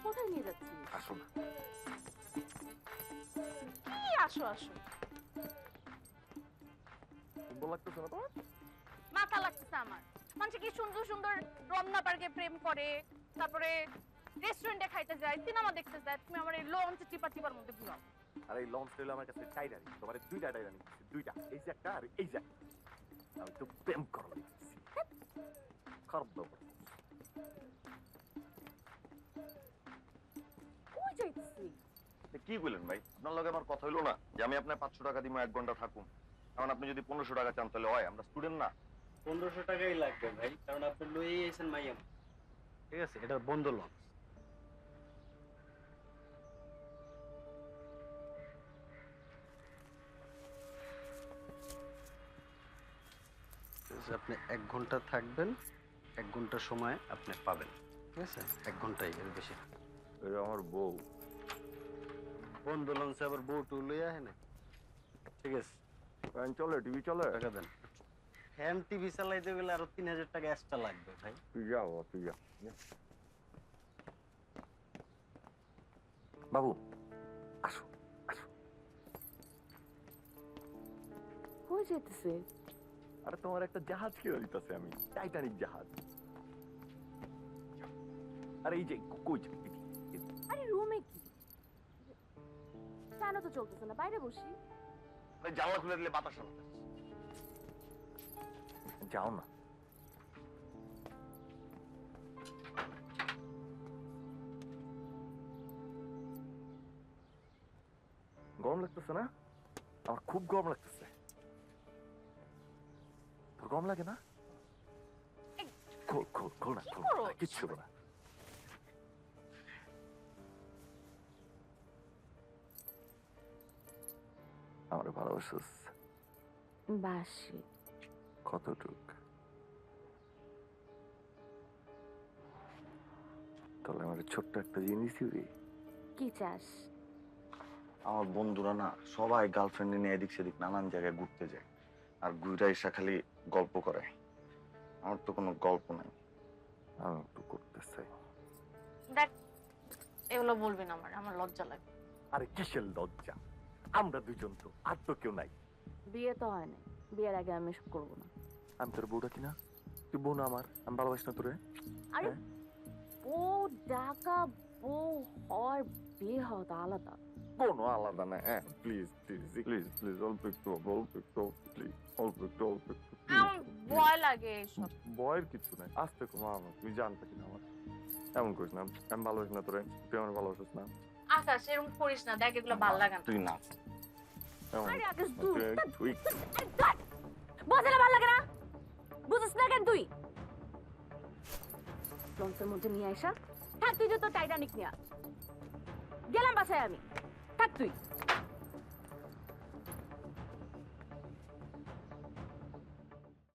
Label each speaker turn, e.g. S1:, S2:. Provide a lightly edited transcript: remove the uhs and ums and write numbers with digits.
S1: কোথায় নিয়ে যাচ্ছিস?
S2: আসো না।
S1: কি আসো আসো?
S2: সুন্দর লাগতেছে না তোমার?
S1: মাথা লাগতেছে আমার। মানুষ কি সুন্দর সুন্দর রমনা পার্কে প্রেম করে, তারপরে রেস্টুরেন্টে খাইতে যায়, সিনেমা দেখতে যায়, তুমি আমার এই লঞ্চ চিপার মধ্যে ঘুরাও।
S2: আর এই লঞ্চ হইলো আমার কাছে টাইরানি, তোমার দুইটা টাইরানি, দুইটা, এই যে একটা আর এই যে একটা। আমি তো প্রেম করা দেখতেছি। খারাপ দাও।
S1: কই যাইতেছি?
S3: কি বললেন ভাই? আপনার লগে আমার কথা হইলো না যে আমি আপনার 500 টাকা দিব 1 ঘন্টা থাকুন? এখন আপনি যদি 1500 টাকা চান তাহলে হয়, আমরা স্টুডেন্ট না।
S4: 1500 টাকাই লাগবে ভাই, কারণ আপনি লই আইছেন মাইয়াম। ঠিক আছে, এটা বন্ধ লঞ্চ। আপনি 1 ঘন্টা থাকবেন, 1 ঘন্টা সময় আপনি পাবেন। ঠিক আছে, 1 ঘন্টাই, এর বেশি।
S2: এটা আমার বউ।
S4: বন্ধ লঞ্চে আবার বউ টু লই আহে না। ঠিক আছে,
S2: ফ্যান চলে, টিভি চলে।
S4: টাকা দেন। ফ্যান টিভি চালাইতে গেলে আরো 3000 টাকা এক্সট্রা লাগবে ভাই।
S2: তুই যাও, তুই যা। বাবু আসো, আসো।
S1: কই যাইতেছে?
S2: আরে তোমার একটা জাহাজ কিনে দিতেছে আমি, টাইটানিক জাহাজ। আরে এই যে কই যাবি?
S1: আরে রুমে কি? ফ্যানও তো চলতেছে না, বাইরে বসি।
S3: ভাই জানলা খুলে দিলে বাতাস আসবে।
S2: যাও না। গরম লাগতেছে না? আমার খুব গরম লাগতেছে। তোর গরম লাগে না? খোল খোল খোল না,
S1: কি
S2: খোল
S1: করো?
S2: না, কিচ্ছু না। আমার ভালোবাসিস
S1: বাসি।
S2: কতটুক? তাহলে আমার ছোট্ট একটা জিনিস দিবি?
S1: কি চাস?
S3: আমার বন্ধুরা না সবাই গার্লফ্রেন্ড নিয়ে এদিক সেদিক নানান জায়গায় ঘুরতে যায়, আর ঘুরে এসে খালি গল্প করে। আমার তো কোনো গল্প নাই।
S2: আমি একটু করতে চাই।
S1: দেখ, এগুলো বলবি না, আমার লজ্জা লাগে।
S2: আরে কিসের লজ্জা? আমরা দুজন তো, আর তো কেউ নাই।
S1: বিয়ে তো হয় না, বিয়ের আগে আমি এসব করবো না।
S2: আমি তোর বউটা কিনা? তুই বউ না আমার, আমি ভালোবাসি না তোরে।
S1: আরে
S2: হ্যাঁ?
S1: বউ ডাকা বউ হওয়ার বিয়ে হওয়া তো আলাদা।
S2: কোনো আলাদা না। হ্যাঁ প্লিজ প্লিজ প্লিজ প্লিজ, অল্প একটু, প্লিজ, অল্প একটু।
S1: আমার ভয় লাগে এসব।
S2: ভয়ের কিছু নাই, আস্তে কমা। তুই জানতে কিনা আমার এমন করিস না। আমি ভালোবাসি না তোরে, তুই আমার ভালোবাসিস না।
S1: আকাশ, এরকম করিস না, দেখ এগুলো ভালো লাগে না।
S3: তুই না।
S2: এমন-
S1: আরে আকাশ, তুই
S2: তুই
S1: বোঝালে ভালো লাগে না? বুঝিস না কেন তুই? লঞ্চের মধ্যে নিয়ে আসা থাক, তুই তো টাইটানিক নিয়ে গেলাম বাসায় আমি। থাক তুই।